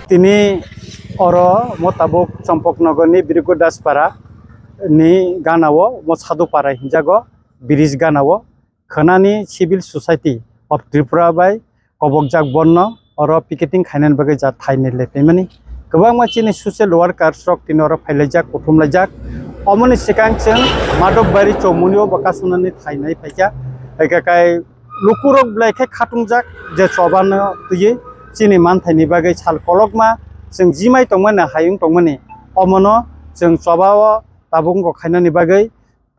তিনি মোতাবক চম্পকনগরনি বিরুগু Daspara ni ganao mo sadu para hinjago bridge ganao khanani civil society of Tripura by kobokjak bonno oro picketing khainan bagai ja thaine lepemani gobang ma chini social workers rok tinoro phailajak kuthumlajak omoni sikang cheng madokbari chomunio bakasunani thainai phaija egakai lukurok blaikhe khatungjak je chobano tuyi chini manthaini bagai sal kolokma jeng jimai tongmana hayung tongmani omono jeng chobao tabung ko khainani bagai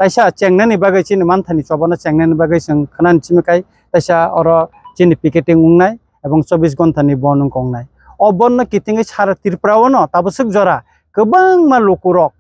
taisa chengnani bagai chini manthani chobana chengnani bagai jeng khanan chimikai taisa oro chini picketing ungnai ebong 24 gontani bonung kongnai o bonno kitingai sara Tripura no tabusuk jora gobang ma lukurok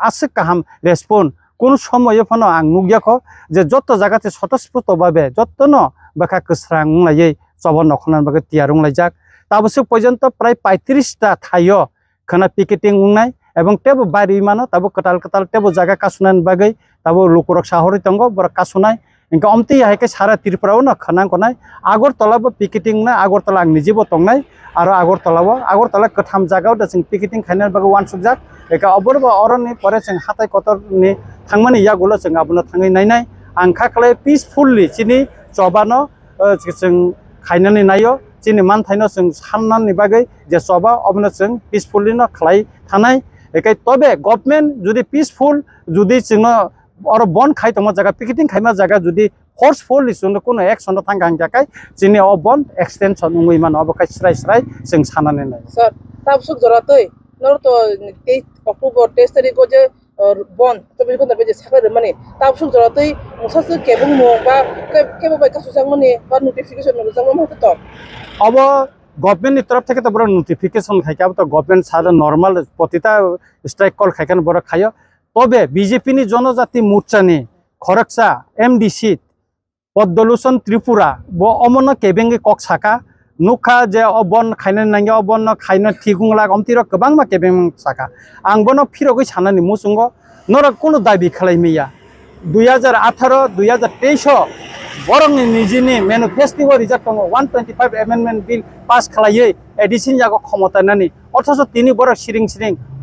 asik kaham respond কোন সময় ফনো আং নুগিয়াখো যে যত জায়গাতে স্বতঃস্ফূর্ত ভাবে যতনো বাকা কসরাং লাইয়ে চবন নখনান বাগে তিয়ারং লাইজাক তাবসুক পর্যন্ত প্রায় 35টা থাইও খানা পিকেটিং উংনাই এবং টেবো বাড়ি মানো তাবো কটাল কটাল টেবো জায়গা কাসুনান বাগে তাবো লোকরক সাহরি তঙ্গ বড় কাসুনাই ইনকা অমতি হাইকে সারা ত্রিপুরাও না খানা কোনাই আগরতলাবো পিকেটিং না আগরতলা আং নিজেবো তংনাই আর আগরতলা কথাম জায়গাও दा जों पिकेटिं खायनान बागे वान सुकजाक एका अबरबो अरननि परे जों हाथाय कतरनि थांमानि यागुलो जों आबनो थाङै नायनाय आं खाखलाय पिसफुललि चिनि चबानो जों खायनानै नायो चिनि मानथायनो जों साननानै बागे जे चबा अबनो जों पिसफुललि न खलाय थानाय एकाय तबे गभर्नमेन्ट जुदि पिसफुल जुदि जोंनो और बन खाय तमा जागा पिकेटिं खायमा जागा जुदि फोर्सफुललि जोंनो कोनो एक्शन थांगां जाकाय जोंनि अ बन एक्सटेंशन उङै मान अबखाय स्राय जों साननानै नाय सर ताबसुक जरातै नरतो 23 अक्टोबर 23 तारिखो जे बन तबे कोन बे साखर माने ताबसुक जरातै मुसासु केबुं मो बा केबो बाय कासुसां माने बा नोटिफिकेशन नजां मा हतो अब गभर्नमेंट नि तरफ থেকে তো বড় নোটিফিকেশন খাইকা তো গভর্নমেন্ট সারা নরমাল প্রতিটা স্ট্রাইক কল খাইকান বড় খায় তবে বিজেপি নি জনজাতি মোর্চানি খরকসা এমডিসি পদ্মলোচন ত্রিপুরা ব অমন কেবেঙ্গে কক সাকা नुखा जे अबन खायना नांगौ अबन खायना थिगुंला अमतिरो गोबां मा केबें साका आं बनो फिरगै साननानै मुसुंगो नर कोनो दाबि खालायमिया 2018 2023 बरंनि निजिनि मैनिफेस्टो रिजार्ट दङ 125 एमेन्डमेन्ट बिल पास खालायै एडिशन जागो क्षमतानानि अथच तिनि बर सिरिं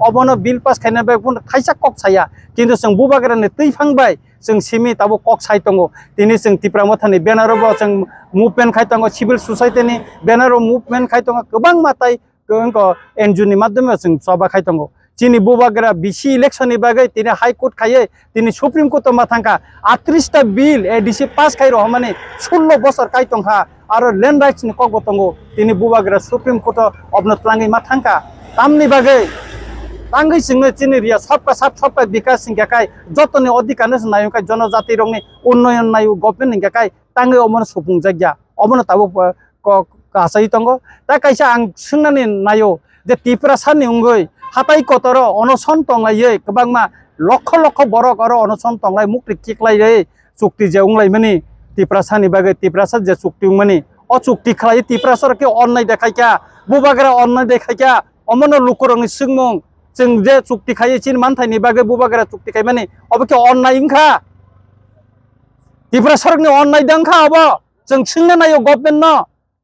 अबनो बिल पास खायना बे थाइसा कक साया किन्तु जों बुबागरानि तैफांबाय जों सिमि ताबो कक साइ दङ तिनि जों तिप्रा मथानि बेनारबो जों मुभमेन्ट खाय दङ सिभिल सोसाइटिनि बेनार मुभमेन्ट खाय दङ गोबां माताय गंको एनजिओनि माध्यमे जों सभा खाय दङ चिनि बुबागरा बिसि इलेक्शननि बागै तिनि हाई कोर्ट खायै तिनि सुप्रीम कोर्ट माथांका 38 टा बिल एडिसी पास खाय रहमाने 16 बছর खाय दंहा आरो लैंड राइट्स नि कक दङ तिनि बुबागरा सुप्रीम कोर्ट अबनो तलाङै माथांका तामनि बागै तांगै सिंनो चिनि रिया सबका विकास सिंगाखाय जतनि अधिकार नायखाय जनजाति रंनि उन्नयन नायु गभर्नमेन्ट निगाखाय तांगै अमन सुफुं जायगा अमन ताबो कासाय दङ ता कायसा आं सोंनानै नायो जे त्रिपुरा सानि उंगै हाथाय कतर अनसन तंलायै गोबांमा लक्ष लक्ष बरक आरो अनसन तंलाय मुक्ति किकलायै चुक्ति जे उंलायमनि त्रिपुरा सानि बागै त्रिपुरा सा जे चुक्ति उंमनि अ चुक्ति खालाय त्रिपुरा सरके अन्नाय देखायका बुबागरा अन्नाय देखायका अमन लुकुरंनि सिंमं जों जे चुक्ति खायै चिन मानथायनि बागै बुबागरा चुक्ति खाय माने अबके अन्नाय इंखा त्रिपुरा सरकनि अन्नाय दंखा अब जों सोंना नायो गभर्नमेन्ट न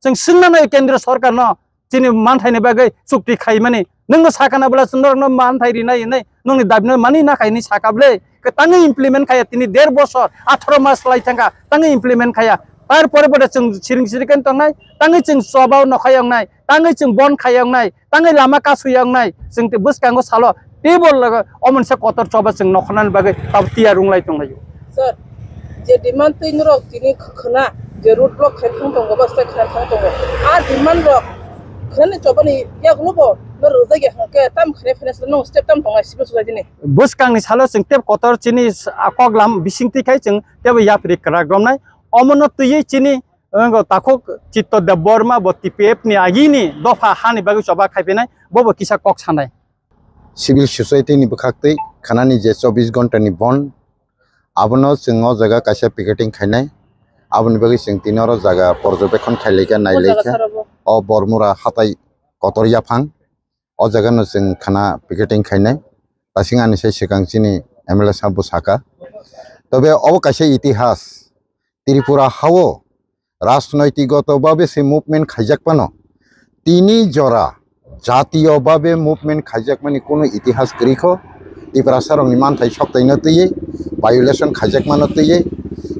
जों सोंना नायो केन्द्र सरकार न चिनि मानथायनि बागै चुक्ति खाय माने नोंनो साखानाब्ला नोंनो मानथायरि नायै नोंनि दाबिनो मानि नाखायनि साखाब्ले तांगै इमप्लिमेन्ट खाया तिनि 1.5 বছর 18 मास लायथांगा तांगै इमप्लिमेन्ट खाया तार परे जों सिरिं तंनाय तांगै जों सबाव नखायंनाय तांगै जों बन खायंनाय तांगै लामा कासुयंनाय जों बसकांगो सालो टेबल अमनसे कतर चबा जों नखनान बागै ताब तिया रुंलाय तंलायो सर जे डिमान्ड तैनरो तिनि खना जे रूट ब्लॉक खायथां दङ बा स्ट्राइक खायथां दङ आ डिमान्ड रक खने चबानि या ग्लोबो नर जायगा हके ताम खने फाइनेंस नो स्टेप ताम दङ सिभिल सोसाइटिनि बसकांनि सालो जों टेब कतर चिनि आकगलाम बिसिंति खाय जों टेब याप्रि कराग्रमनाय अमनो तुयै चिनि ताखो चित्त देव बर्मा ब टीपीएफ नि आगिनि दफा हानि बागै सभा खायफेनाय बबो किसा कक सानाय सिभिल सोसाइटी नि बखाक्तै खानानि जे 24 घन्टानि बन आबनो जोंङो जागा कायसा पिकेटिं खायनाय आबनि बागै जों तिनर जागा पर्यवेक्षण खायलेका नायलेका अ बरमुरा हाथाय कतरिया फां अ जागानो जों खाना पिकेटिं खायनाय दासिङानि साय सिगांसिनि एमएलए साबु साका तबे अब कायसा इतिहास त्रिपुरा हावो राजनैतिकगतभावे से मुभमेन्ट खायजाकपानो 3 जरा জাতীয়ভাবে মুভমেন্ট খাইজাকমানি কোনো ইতিহাস গরিখ ত্রিপুরা সারংনি মানথাই সপ্তাইनो तैयै ভায়োলেশন খাইজাকমানো तैयै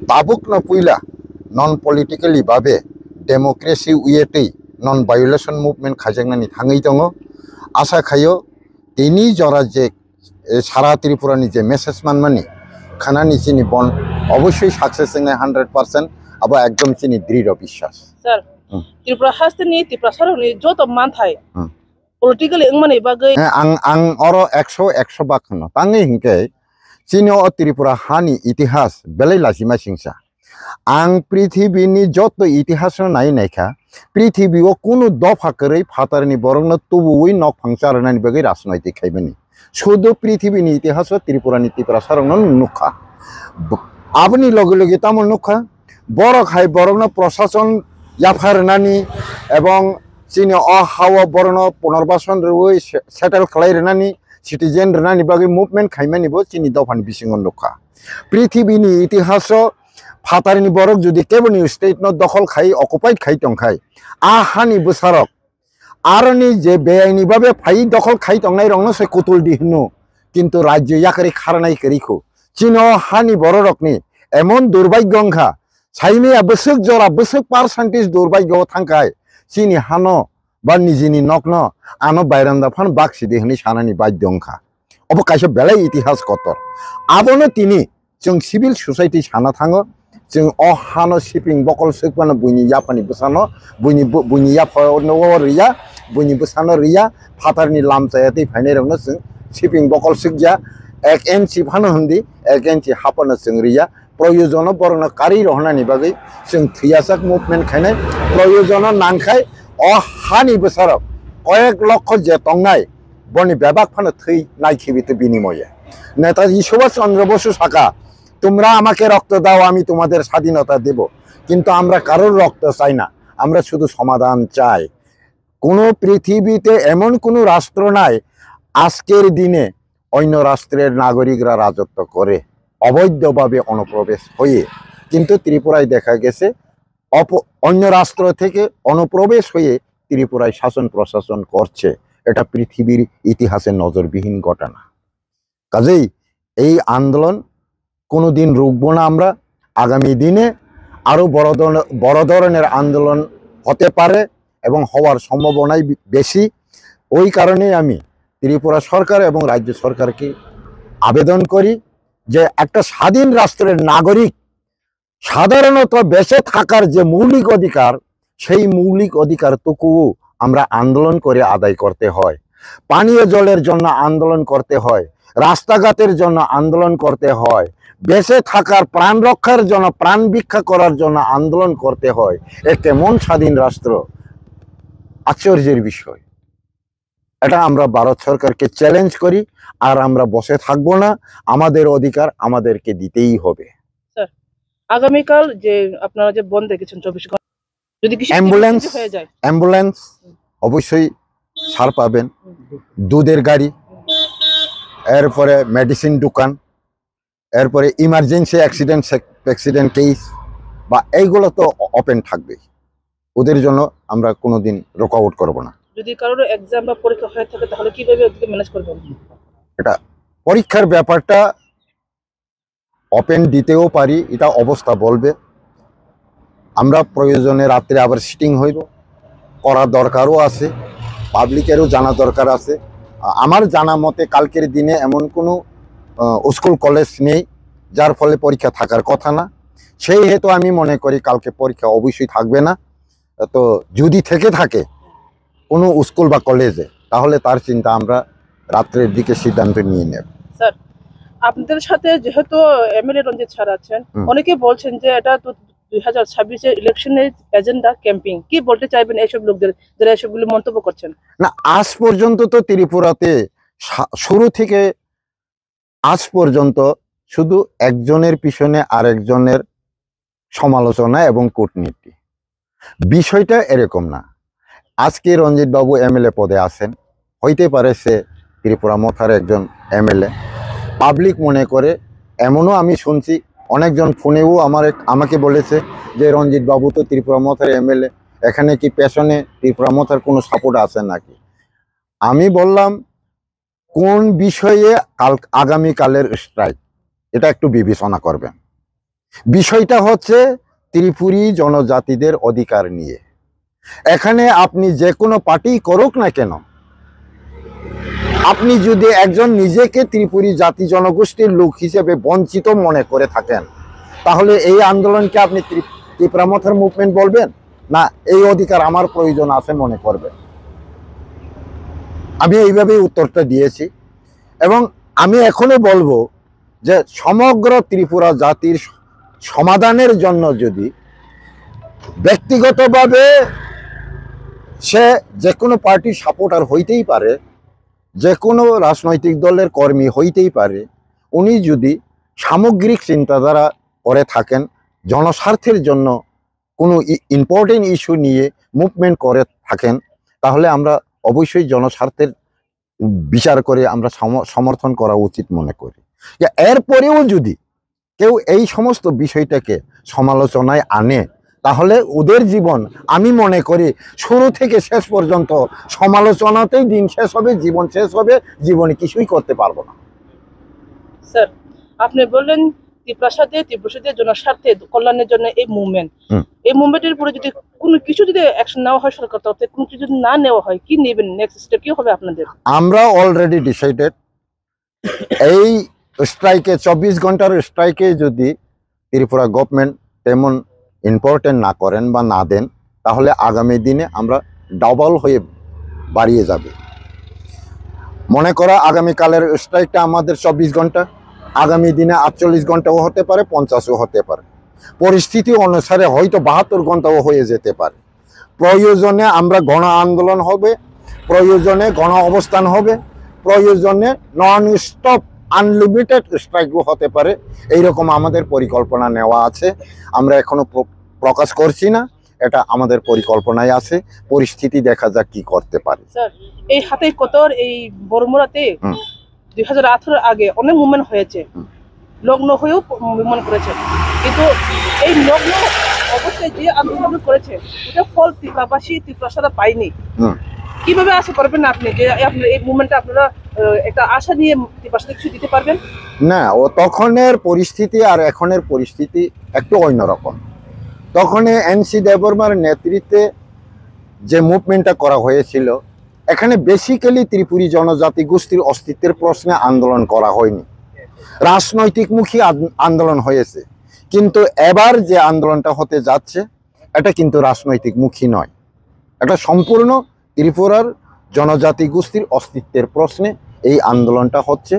ताबुकनो पुइला नन पलिटिकली भावे डेमोक्रेसि उयेतै नन भायोलेशन मुभमेंट खाइजाकनानि थाङै दङ आशा खायो दिनै जरा जे सारा त्रिपुरानि जे मेसेज मानमानि खानानि चिनि बन अवश्य सक्सेस जोंनाय 100% आबो एकदम चिनि दृढ़ विश्वास सर त्रिपुरा हास्टनि त्रिपुरा सरनि जत मानथाय पलिटिकली माने बागै आं अरो 100 बाखनो ताङै हिंके चिनो त्रिपुरा हानि इतिहास बेलै लाजिमा सिंसा आं पृथ्वीनि जत इतिहास नायनायखा पृथ्वीयाव कुनु दफा करै फातारनि बरंनो तुबुयै नक फांसारनानि बागै राजनैतिक खायबनि शुद्ध पृथ्वीनि इतिहास त्रिपुरानि त्रिपुरा सारंनो नुखा आबनि लगे लगे तामल नुखा बर खाय बरंनो प्रशासन याफारनानि एवं चिनि अहाव बरनो पुनर्बासन रुयै सेटल खालायरनानि सिटिजेन रनानि बागै मुभमेंट खायमानिबो चिनि दफानि बिसिङाव नुखा पृथ्वीनि इतिहास फातारनि बरक जुदि केबनि स्टेट न दखल खाय अकुपाइड खाय तंखाय आहानि बोसारक आरनि जे बेआइनि भाबे फाइ दखल खाय तंनाय रंनो से कुतुल दिहनु किन्तु राज्य याकरि खारनाय करिखौ चिनो हानि बररकनि एमन दुर्भाग्यंखा साइमेया बसक जरा बसक पार्सेंटेज दुर्भाग्य थांखाय चिनि हानो बा निजिनि नकन आनो बायरान्दा फान बाक्सि देहनि सानानि बायदंखा अब कायसे बेलाय इतिहास कतर आबनो तिनि जों सिविल सोसाइटी साना थाङो जों अहानो शिपिं बकल सोकबानो बुइनि यापानि बसानो बुइनि याफानो रिया बुइनि बसानो रिया फातारनि लामजाया दै फायनाय रंनो जों शिपिं बकल सोकजा 1 इंची फानो हन्दी 1 इंची हापानो जों रिया प्रयोजन बरनो कारि रहनानि बागै जों थैयासाक मुभमेंट खायनाय प्रयोजन नांखाय अहानि बसारक कयेक लक्ष जे तंनाय बनि बेबाक फानो थै नायखिबिते बिनिमये नेताजी सुभाष चंद्र बसु साका তোমরা আমাকে রক্ত দাও আমি তোমাদের স্বাধীনতা দেব কিন্তু আমরা কারোর রক্ত চাই না আমরা শুধু সমাধান চাই কোন পৃথিবীতে এমন কোন রাষ্ট্র নাই আজকের দিনে অন্য রাষ্ট্রের নাগরিকরা রাজত্ব করে অবৈধভাবে অনুপ্রবেশ হয়ে কিন্তু ত্রিপুরায় দেখা গেছে অন্য রাষ্ট্র থেকে অনুপ্রবেশ হয়ে ত্রিপুরায় শাসন প্রশাসন করছে এটা পৃথিবীর ইতিহাসে নজরবিহীন ঘটনা কাজেই এই আন্দোলন কোনো দিন রুখবো না আমরা আগামী দিনে আরো বড় ধরনের আন্দোলন হতে পারে এবং হওয়ার সম্ভাবনাই বেশি ওই কারণে আমি ত্রিপুরা সরকার এবং রাজ্য সরকারকে আবেদন করি যে একটা স্বাধীন রাষ্ট্রের নাগরিক সাধারণত বেঁচে থাকার যে মৌলিক অধিকার সেই মৌলিক অধিকারটুকুও আমরা আন্দোলন করে আদায় করতে হয় পানীয় জলের জন্য আন্দোলন করতে হয় রাস্তাঘাটের জন্য আন্দোলন করতে হয় বেঁচে থাকার প্রাণ রক্ষার জন্য প্রাণ ভিক্ষা করার জন্য আন্দোলন করতে হয় এ কেমন স্বাধীন রাষ্ট্র আশ্চর্যের বিষয় এটা আমরা ভারত সরকারকে চ্যালেঞ্জ করি আর আমরা বসে থাকবো না আমাদের অধিকার আমাদেরকে দিতেই হবে স্যার আগামীকাল যে আপনারা যে বন্ধ রেখেছেন 24 ঘন্টা যদি কিছু হয়ে যায় অ্যাম্বুলেন্স অবশ্যই ছাড় পাবেন দুধের গাড়ি এরপরে মেডিসিন দোকান এরপরে ইমার্জেন্সি অ্যাক্সিডেন্ট কেস বা এইগুলো তো ওপেন থাকবে ওদের জন্য আমরা কোনোদিন রোক আউট করব না যদি কারোর এক্সাম বা পরীক্ষা হয়ে থাকে তাহলে কিভাবে ওদেরকে ম্যানেজ করবেন এটা পরীক্ষার ব্যাপারটা ওপেন দিতেও পারি এটা অবস্থা বলবে আমরা প্রয়োজনে রাতে আবার সিটিং হইব করা দরকারও আছে পাবলিকেরও জানা দরকার আছে আমার জানা মতে কালকের দিনে এমন কোনো স্কুল কলেজ নেই যার ফলে পরীক্ষা থাকার কথা না সেই হেতু আমি মনে করি কালকে পরীক্ষা অবশ্যই থাকবে না তো যদি থেকে থাকে কোনো স্কুল বা কলেজে তাহলে তার চিন্তা আমরা রাত্রের দিকে সিদ্ধান্ত নিয়ে নেব স্যার আপনাদের সাথে যেহেতু এমএলএ রঞ্জিত স্যার আছেন অনেকে বলছেন যে এটা তো 2026 এর ইলেকশনের এজেন্ডা ক্যাম্পিং কি বলতে চাইবেন এইসব লোকদের যারা এসবগুলো মন্তব্য করছেন না আজ পর্যন্ত তো ত্রিপুরাতে শুরু থেকে আজ পর্যন্ত শুধু একজনের পিছনে আরেকজনের সমালোচনা এবং কূটনীতি বিষয়টা এরকম না আজকে রঞ্জিত বাবু এমএলএ পদে আছেন হইতে পারে সে ত্রিপুরা মথার একজন এমএলএ পাবলিক মনে করে এমনও আমি শুনছি অনেকজন ফোনেও আমাকে বলেছে যে রঞ্জিত বাবু তো ত্রিপুরা মথার এমএলএ এখানে কি পেছনে ত্রিপুরা মথার কোনো সাপোর্ট আছে নাকি আমি বললাম কোন বিষয়ে আগামীকালের স্ট্রাইক, এটা একটু বিবেচনা করবেন। বিষয়টা হচ্ছে ত্রিপুরী জনজাতিদের অধিকার নিয়ে। এখানে আপনি যে কোনো পার্টি করুক না কেন, আপনি যদি একজন নিজেকে ত্রিপুরী জাতি জনগোষ্ঠীর লোক হিসেবে বঞ্চিত মনে করে থাকেন, তাহলে এই আন্দোলনকে আপনি ত্রিপুরামথের মুভমেন্ট বলবেন না এই অধিকার আমার প্রয়োজন আছে মনে করবেন? আমি এইভাবেই উত্তরটা দিয়েছি এবং আমি এখনো বলবো যে সমগ্র ত্রিপুরা জাতির সমাধানের জন্য যদি ব্যক্তিগতভাবে সে যে কোনো পার্টির সাপোর্টার হইতেই পারে, যে কোনো রাজনৈতিক দলের কর্মী হইতেই পারে, উনি যদি সামগ্রিক চিন্তাধারা করে থাকেন, জনস্বার্থের জন্য কোনো ইম্পর্টেন্ট ইস্যু নিয়ে মুভমেন্ট করে থাকেন, তাহলে আমরা অবশ্যই জনস্বার্থের বিচার করে আমরা সমর্থন করা উচিত মনে করি। এরপরেও যদি কেউ এই সমস্ত বিষয়টাকে সমালোচনায় আনে, তাহলে ওদের জীবন আমি মনে করি শুরু থেকে শেষ পর্যন্ত সমালোচনাতেই দিন শেষ হবে, জীবন শেষ হবে, জীবনে কিছুই করতে পারবো না। স্যার, আপনি বললেন ত্রিপ্রাসাদের জনস্বার্থে কল্যাণের জন্য এই মুভমেন্টের উপরে যদি কোনো কিছু যদি অ্যাকশন নেওয়া হয় সরকার তরফ থেকে, কোনো কিছু যদি না নেওয়া হয়, কি নেবেন? নেক্সট স্টেপ কি হবে আপনাদের? আমরা অলরেডি ডিসাইডেড, এই স্ট্রাইকে 24 ঘন্টার স্ট্রাইকে যদি ত্রিপুরা গভর্নমেন্ট তেমন ইম্পর্টেন্ট না করেন বা না দেন, তাহলে আগামী দিনে আমরা ডাবল হয়ে বাড়িয়ে যাবে। মনে করা আগামীকালের স্ট্রাইকটা আমাদের 24 ঘন্টা, আগামী দিনে 48 ঘন্টাও হতে পারে, 50ও হতে পারে, পরিস্থিতি অনুসারে হয়তো 72 ঘন্টাও হয়ে যেতে পারে। প্রয়োজনে আমরা গণ আন্দোলন হবে, প্রয়োজনে গণ অবস্থান হবে, প্রয়োজনে নন স্টপ আনলিমিটেড স্ট্রাইকও হতে পারে। এইরকম আমাদের পরিকল্পনা নেওয়া আছে, আমরা এখনো প্রকাশ করছি না, এটা আমাদের পরিকল্পনায় আছে। পরিস্থিতি দেখা যাক কি করতে পারে। স্যার, এই হাতে কতর এই বড়মুড়াতে 2018 আগে অনেক মুভমেন্ট হয়েছে, লগ্ন হয়েও মুভমেন্ট করেছে, কিন্তু এই লগ্ন অবস্থায় যে আন্দোলন করেছে ওটা ফল ত্রিপুরাবাসী ত্রিপুরাসারা পায়নি। কিভাবে আশা করবেন আপনি যে আপনার এই মুভমেন্টে আপনারা একটা আশা নিয়ে ত্রিপুরাসাতে কিছু দিতে পারবেন? না, ও তখনের পরিস্থিতি আর এখনের পরিস্থিতি একটু অন্যরকম। তখন এনসি দেববর্মার নেতৃত্বে যে মুভমেন্টটা করা হয়েছিল, এখানে বেসিক্যালি ত্রিপুরী জনজাতি গোষ্ঠীর অস্তিত্বের প্রশ্নে আন্দোলন করা হয়নি, রাজনৈতিকমুখী আন্দোলন হয়েছে। কিন্তু এবার যে আন্দোলনটা হতে যাচ্ছে এটা কিন্তু রাজনৈতিকমুখী নয়, এটা সম্পূর্ণ ত্রিপুরার জনজাতি গোষ্ঠীর অস্তিত্বের প্রশ্নে এই আন্দোলনটা হচ্ছে।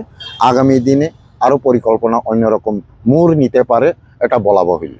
আগামী দিনে আরও পরিকল্পনা অন্যরকম মোড় নিতে পারে, এটা বলা বাহুল্য।